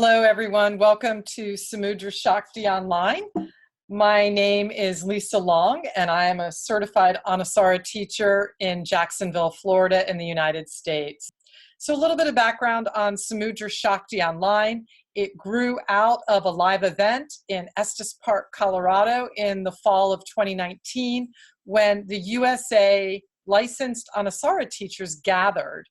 Hello, everyone. Welcome to Samudra Shakti Online. My name is Lisa Long, and I am a certified Anusara teacher in Jacksonville, Florida, in the United States. So a little bit of background on Samudra Shakti Online. It grew out of a live event in Estes Park, Colorado in the fall of 2019 when the USA licensed Anusara teachers gathered.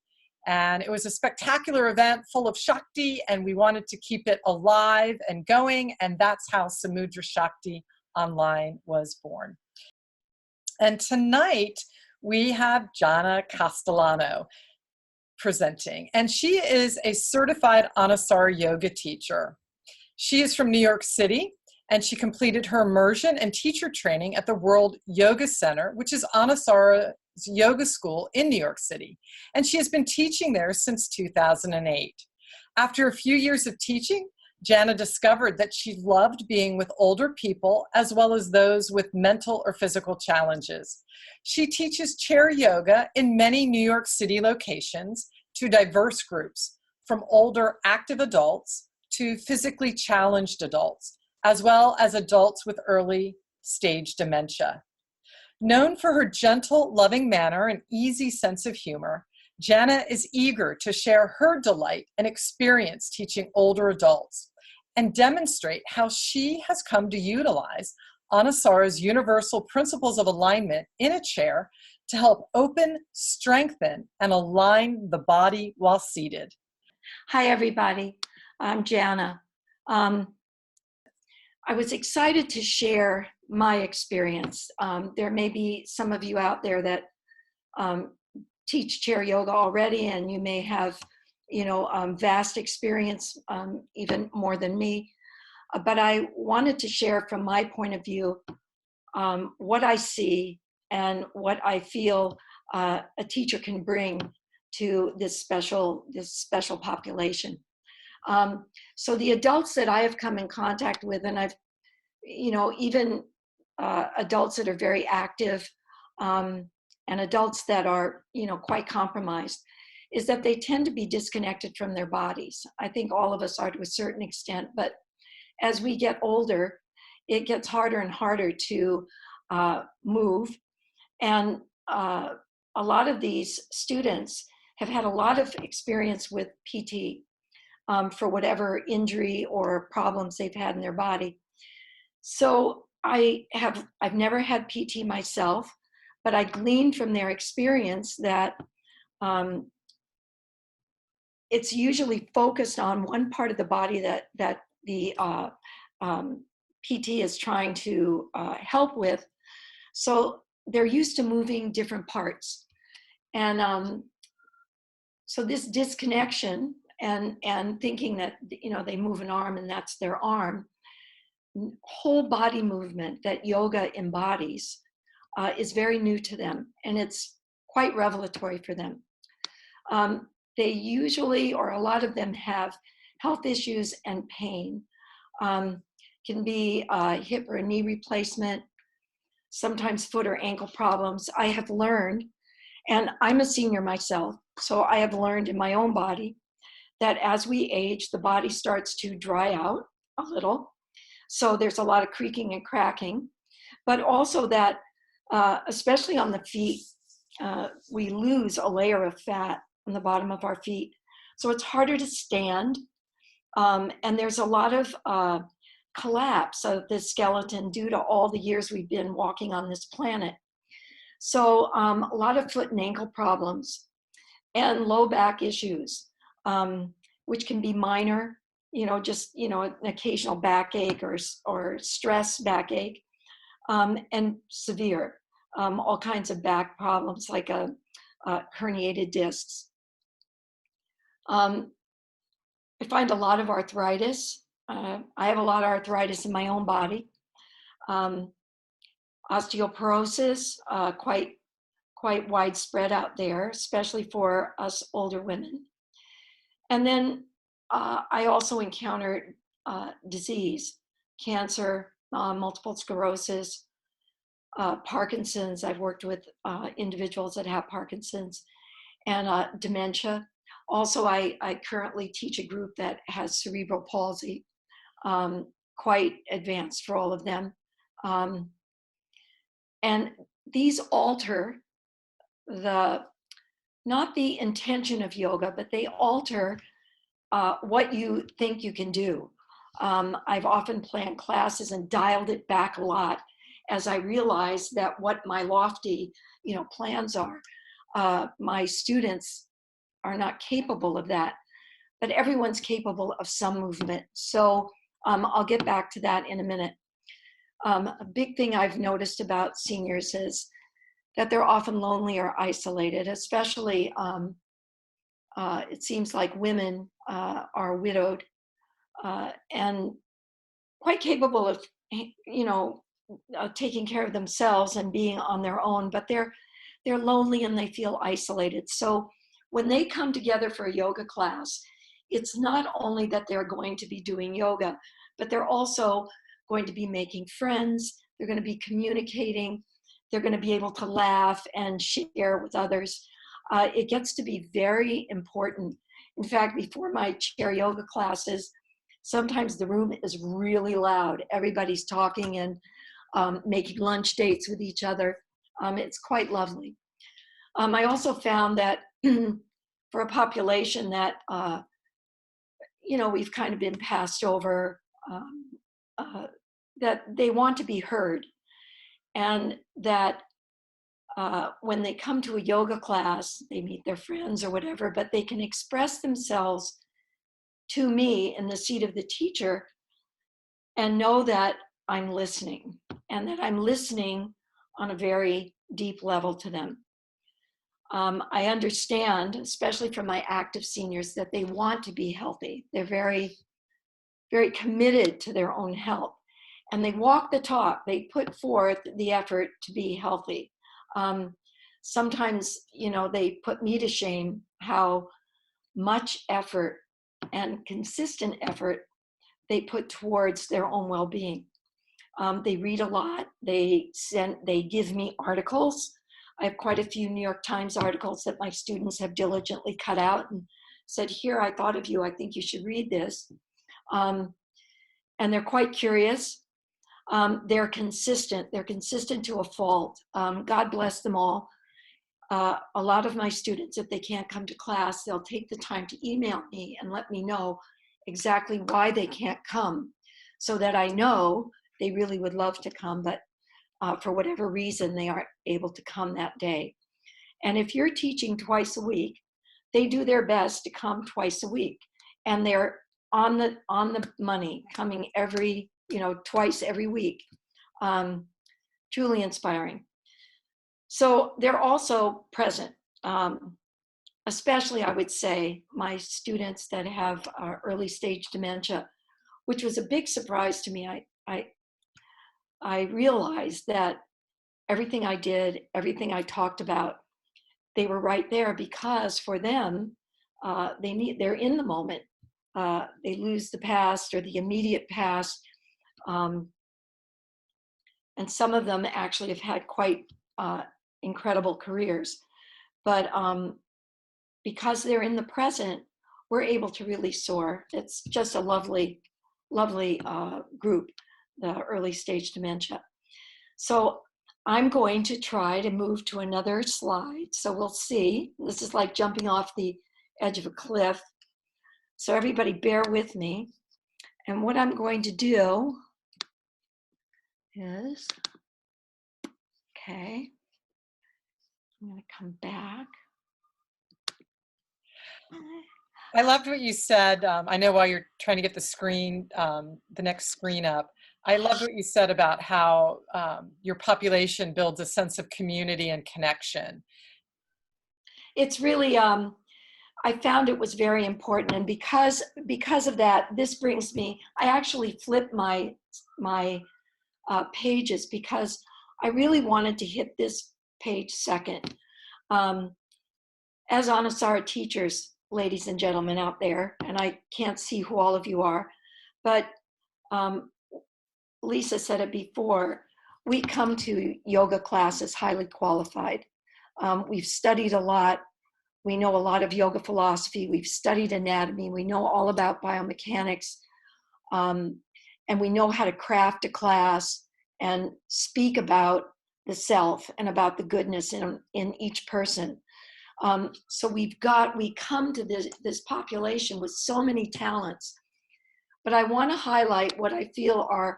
And it was a spectacular event full of Shakti, and we wanted to keep it alive and going, and that's how Samudra Shakti Online was born. And tonight, we have Jana Castellano presenting, and she is a certified Anusara yoga teacher. She is from New York City, and she completed her immersion and teacher training at the World Yoga Center, which is Anusara's yoga school in New York City. And she has been teaching there since 2008. After a few years of teaching, Jana discovered that she loved being with older people as well as those with mental or physical challenges. She teaches chair yoga in many New York City locations to diverse groups, from older active adults to physically challenged adults, as well as adults with early stage dementia. Known for her gentle, loving manner and easy sense of humor, Jana is eager to share her delight and experience teaching older adults and demonstrate how she has come to utilize Anusara's universal principles of alignment in a chair to help open, strengthen, and align the body while seated. Hi, everybody. I'm Jana. I was excited to share my experience. There may be some of you out there that teach chair yoga already, and you may have, vast experience, even more than me. But I wanted to share from my point of view what I see and what I feel a teacher can bring to this special population. So the adults that I have come in contact with, and I've, even adults that are very active and adults that are, quite compromised, is that they tend to be disconnected from their bodies. I think all of us are to a certain extent, but as we get older, it gets harder and harder to move. And a lot of these students have had a lot of experience with PT for whatever injury or problems they've had in their body. So I've never had PT myself, but I gleaned from their experience that it's usually focused on one part of the body that the PT is trying to help with. So they're used to moving different parts. And so this disconnection and thinking that, they move an arm and that's their arm, whole body movement that yoga embodies is very new to them, and it's quite revelatory for them. They usually, or a lot of them, have health issues and pain. Can be hip or knee replacement, sometimes foot or ankle problems. I have learned, and I'm a senior myself, so I have learned in my own body that as we age, the body starts to dry out a little. So there's a lot of creaking and cracking, but also that, especially on the feet, we lose a layer of fat on the bottom of our feet. So it's harder to stand. And there's a lot of collapse of the skeleton due to all the years we've been walking on this planet. So a lot of foot and ankle problems and low back issues, which can be minor, just, an occasional backache or stress backache, and severe, all kinds of back problems like herniated discs. I find a lot of arthritis. I have a lot of arthritis in my own body. Osteoporosis, quite widespread out there, especially for us older women. And then I also encountered disease, cancer, multiple sclerosis, Parkinson's. I've worked with individuals that have Parkinson's, and dementia. Also, I currently teach a group that has cerebral palsy, quite advanced for all of them. And these alter not the intention of yoga, but they alter what you think you can do. I've often planned classes and dialed it back a lot as I realized that what my lofty, plans are, my students are not capable of that, but everyone's capable of some movement. So I'll get back to that in a minute. A big thing I've noticed about seniors is that they're often lonely or isolated, especially it seems like women are widowed and quite capable of, taking care of themselves and being on their own, but they're lonely and they feel isolated. So when they come together for a yoga class, it's not only that they're going to be doing yoga, but they're also going to be making friends. They're going to be communicating. They're going to be able to laugh and share with others. It gets to be very important. In fact, before my chair yoga classes, sometimes the room is really loud. Everybody's talking and making lunch dates with each other. It's quite lovely. I also found that for a population that, we've kind of been passed over, that they want to be heard, and that when they come to a yoga class, they meet their friends or whatever, but they can express themselves to me in the seat of the teacher and know that I'm listening, and that I'm listening on a very deep level to them. I understand, especially from my active seniors, that they want to be healthy. They're very, very committed to their own health, and they walk the talk. They put forth the effort to be healthy. Sometimes, they put me to shame how much effort and consistent effort they put towards their own well-being. They read a lot. They give me articles. I have quite a few New York Times articles that my students have diligently cut out and said, here, I thought of you. I think you should read this. And they're quite curious. They're consistent. They're consistent to a fault. God bless them all. A lot of my students, if they can't come to class, they'll take the time to email me and let me know exactly why they can't come, so that I know they really would love to come, but for whatever reason, they aren't able to come that day. And if you're teaching twice a week, they do their best to come twice a week, and they're on the money, coming twice every week. Truly inspiring. So they're also present, especially, I would say, my students that have early stage dementia, which was a big surprise to me. I realized that everything I did, everything I talked about, they were right there, because for them, they're in the moment. They lose the past or the immediate past. And some of them actually have had quite incredible careers. But because they're in the present, we're able to really soar. It's just a lovely, lovely group, the early stage dementia. So I'm going to try to move to another slide. So we'll see. This is like jumping off the edge of a cliff. So everybody bear with me. And what I'm going to do is, okay, I'm going to come back. I loved what you said. I know while you're trying to get the screen, the next screen up, I loved what you said about how your population builds a sense of community and connection. It's really, I found it was very important. And because of that, this brings me, I actually flipped my pages because I really wanted to hit this page second. As Anusara teachers, ladies and gentlemen out there, and I can't see who all of you are, but Lisa said it before, we come to yoga classes highly qualified. We've studied a lot. We know a lot of yoga philosophy. We've studied anatomy. We know all about biomechanics. And we know how to craft a class and speak about the self and about the goodness in each person. So we come to this population with so many talents. But I want to highlight what I feel are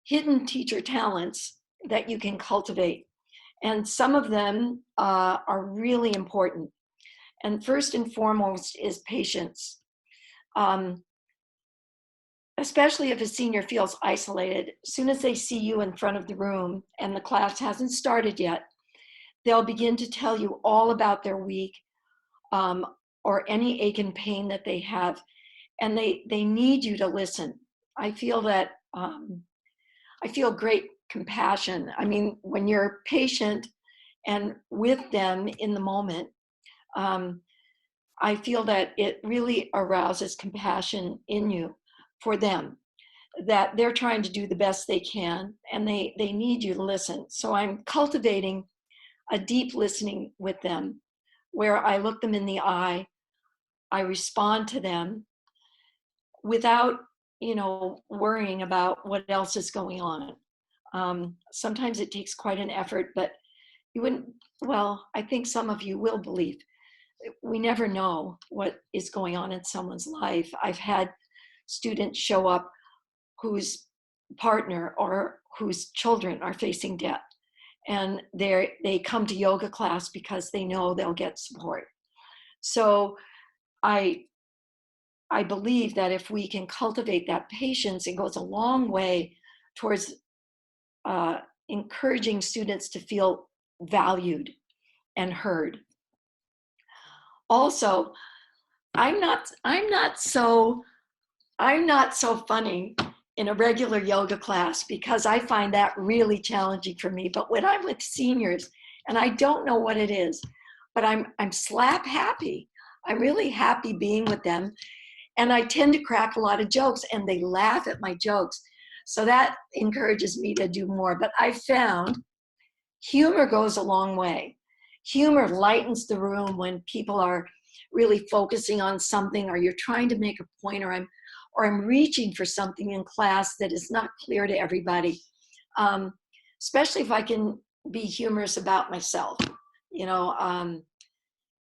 hidden teacher talents that you can cultivate. And some of them are really important. And first and foremost is patience. Especially if a senior feels isolated, as soon as they see you in front of the room and the class hasn't started yet, they'll begin to tell you all about their week or any ache and pain that they have. And they need you to listen. I feel that, I feel great compassion. I mean, when you're patient and with them in the moment, I feel that it really arouses compassion in you for them, that they're trying to do the best they can and they need you to listen. So I'm cultivating a deep listening with them where I look them in the eye, I respond to them without, worrying about what else is going on. Sometimes it takes quite an effort, but you wouldn't, well, I think some of you will believe. We never know what is going on in someone's life. I've had students show up whose partner or whose children are facing death, and they come to yoga class because they know they'll get support. So I believe that if we can cultivate that patience, it goes a long way towards encouraging students to feel valued and heard. Also, I'm not so funny in a regular yoga class because I find that really challenging for me. But when I'm with seniors, and I don't know what it is, but I'm slap happy. I'm really happy being with them. And I tend to crack a lot of jokes and they laugh at my jokes. So that encourages me to do more. But I found humor goes a long way. Humor lightens the room when people are really focusing on something, or you're trying to make a point, or I'm reaching for something in class that is not clear to everybody. Especially if I can be humorous about myself.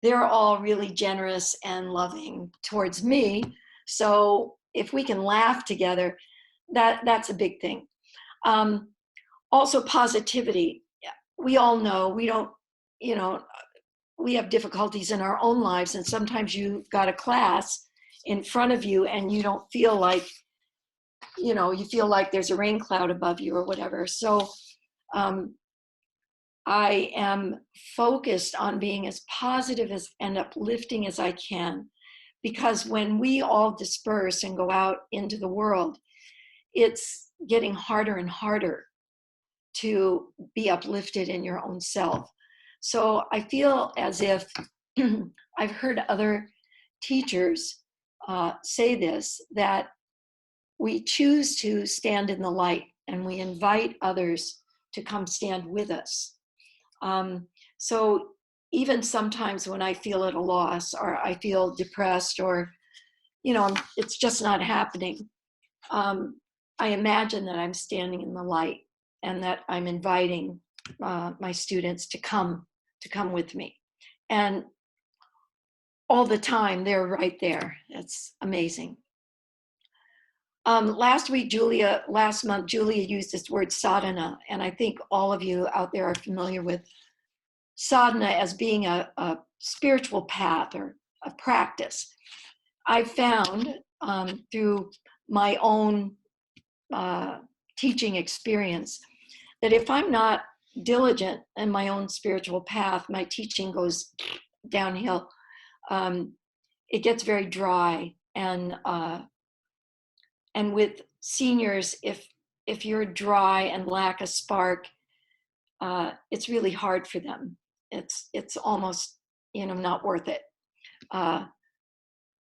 They're all really generous and loving towards me. So if we can laugh together, that's a big thing. Also positivity. We all know we have difficulties in our own lives, and sometimes you've got a class in front of you and you don't feel like, you feel like there's a rain cloud above you or whatever. So I am focused on being as positive and uplifting as I can, because when we all disperse and go out into the world, it's getting harder and harder to be uplifted in your own self. So I feel as if I've heard other teachers say this, that we choose to stand in the light and we invite others to come stand with us. So even sometimes when I feel at a loss or I feel depressed or, it's just not happening, I imagine that I'm standing in the light and that I'm inviting my students to come with me. And all the time, they're right there. It's amazing. Last month, Julia used this word sadhana, and I think all of you out there are familiar with sadhana as being a spiritual path or a practice. I found through my own teaching experience that if I'm not diligent in my own spiritual path, my teaching goes downhill. It gets very dry, and with seniors, if you're dry and lack a spark, it's really hard for them. It's almost not worth it.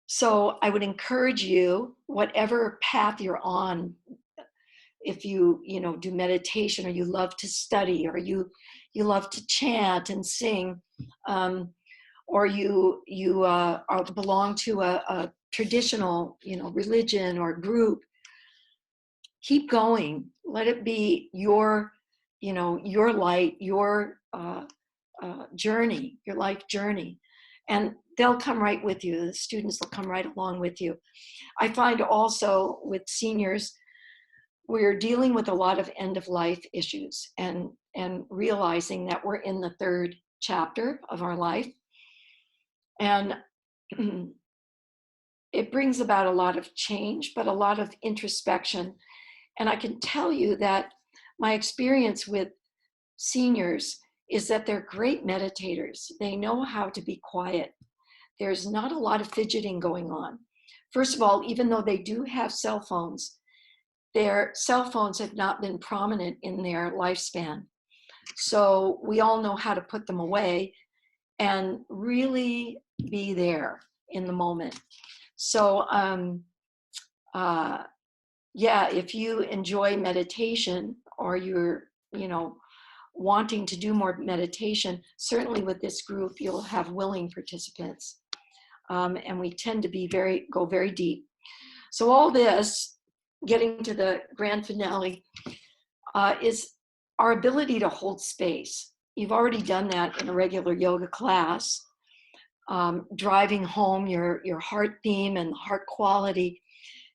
So I would encourage you, whatever path you're on, if you do meditation, or you love to study, or you love to chant and sing, or belong to a traditional, religion or group, keep going. Let it be your light, your journey, your life journey. And they'll come right with you. The students will come right along with you. I find also with seniors, we're dealing with a lot of end of life issues and realizing that we're in the third chapter of our life. And it brings about a lot of change, but a lot of introspection. And I can tell you that my experience with seniors is that they're great meditators. They know how to be quiet. There's not a lot of fidgeting going on. First of all, even though they do have cell phones, their cell phones have not been prominent in their lifespan. So we all know how to put them away and really be there in the moment. So yeah, if you enjoy meditation or you're, wanting to do more meditation, certainly with this group, you'll have willing participants. And we tend to go very deep. So all this, getting to the grand finale, is our ability to hold space. You've already done that in a regular yoga class. Driving home your heart theme and heart quality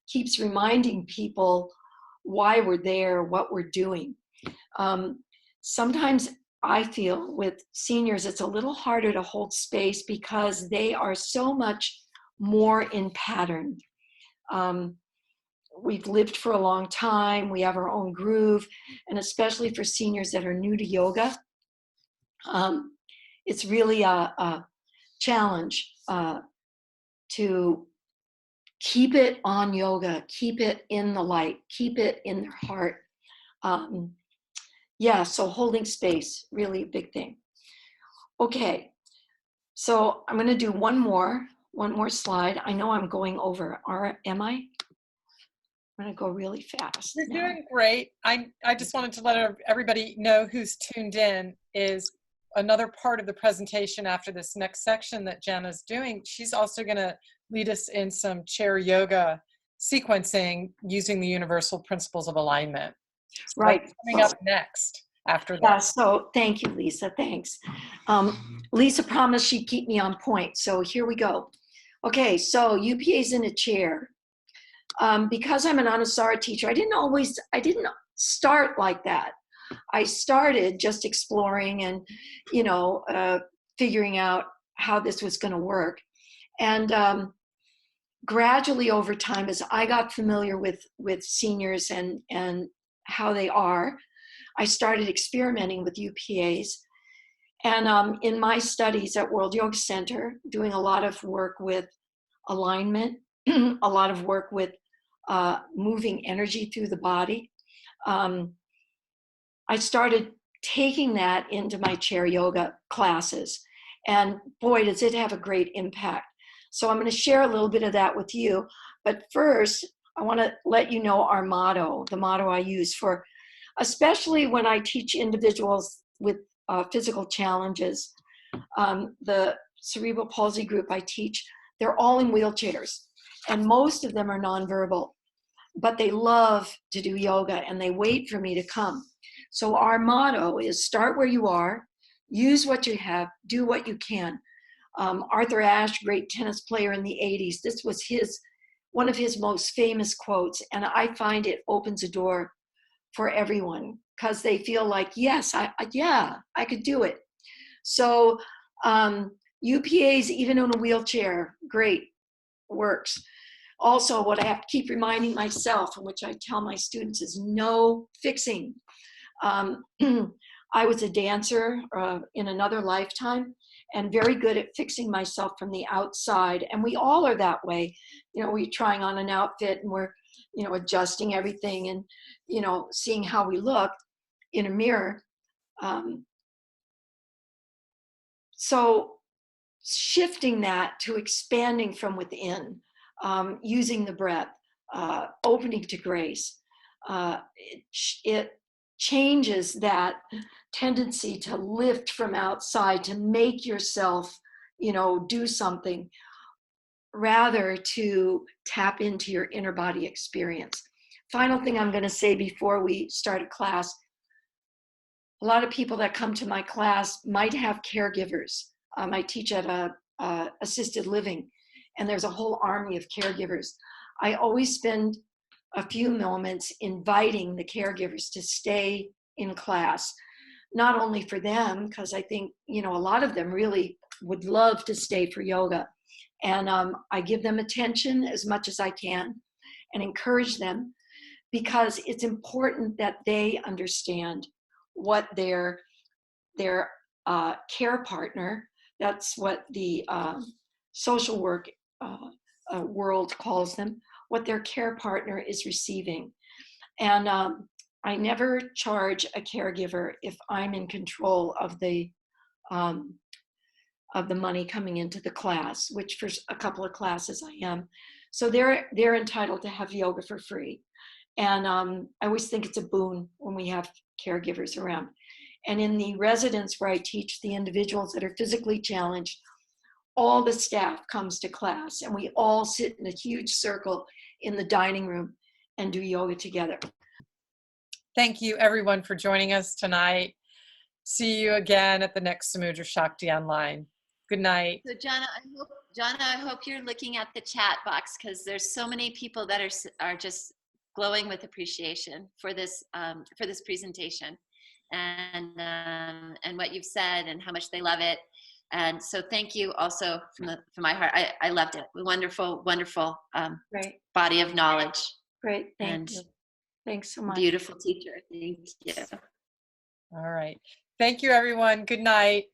keeps reminding people why we're there, what we're doing. Sometimes I feel with seniors, it's a little harder to hold space because they are so much more in pattern. We've lived for a long time, we have our own groove, and especially for seniors that are new to yoga, it's really a challenge to keep it on yoga, keep it in the light, keep it in their heart. Yeah, so holding space, really a big thing. Okay, so I'm going to do one more slide. I know I'm going over. Am I? I'm going to go really fast. You're doing great. I just wanted to let everybody know who's tuned in is another part of the presentation after this next section that Jana's doing. She's also going to lead us in some chair yoga sequencing using the universal principles of alignment. So right. that's coming up next after that. Yeah, so thank you, Lisa. Thanks. Lisa promised she'd keep me on point. So here we go. Okay, so UPA's in a chair. Because I'm an Anusara teacher, I didn't start like that. I started just exploring and, figuring out how this was going to work. And gradually over time, as I got familiar with seniors and how they are, I started experimenting with UPAs. And in my studies at World Yoga Center, doing a lot of work with alignment, a lot of work with moving energy through the body. I started taking that into my chair yoga classes. And boy, does it have a great impact. So I'm going to share a little bit of that with you. But first, I want to let you know our motto, the motto I use for, especially when I teach individuals with physical challenges. The cerebral palsy group I teach, they're all in wheelchairs. And most of them are nonverbal. But they love to do yoga and they wait for me to come. So our motto is start where you are, use what you have, do what you can. Arthur Ashe, great tennis player in the 80s, this was one of his most famous quotes. And I find it opens a door for everyone because they feel like, yes, I could do it. So UPAs, even in a wheelchair, great, works. Also, what I have to keep reminding myself, and which I tell my students, is no fixing. I was a dancer in another lifetime and very good at fixing myself from the outside. And we all are that way. We're trying on an outfit and we're, adjusting everything and, seeing how we look in a mirror. So shifting that to expanding from within, using the breath, opening to grace, it changes that tendency to lift from outside, to make yourself do something, rather to tap into your inner body experience. Final thing I'm going to say before we start a class: a lot of people that come to my class might have caregivers. I teach at a assisted living, and there's a whole army of caregivers. I always spend a few moments inviting the caregivers to stay in class, not only for them, because I think, a lot of them really would love to stay for yoga. And I give them attention as much as I can and encourage them, because it's important that they understand what their care partner, that's what the social work world calls them, what their care partner is receiving. And I never charge a caregiver if I'm in control of the money coming into the class, which for a couple of classes I am. So they're entitled to have yoga for free. And I always think it's a boon when we have caregivers around. And in the residence where I teach the individuals that are physically challenged, all the staff comes to class, and we all sit in a huge circle in the dining room and do yoga together. Thank you, everyone, for joining us tonight. See you again at the next Samudra Shakti Online. Good night. So Jana, I hope you're looking at the chat box, because there's so many people that are just glowing with appreciation for this presentation, and what you've said and how much they love it. And so thank you also from my heart. I loved it. Wonderful, wonderful Great. body of knowledge. Great. Thank you. Thanks so much. Beautiful teacher. Thank you. All right. Thank you, everyone. Good night.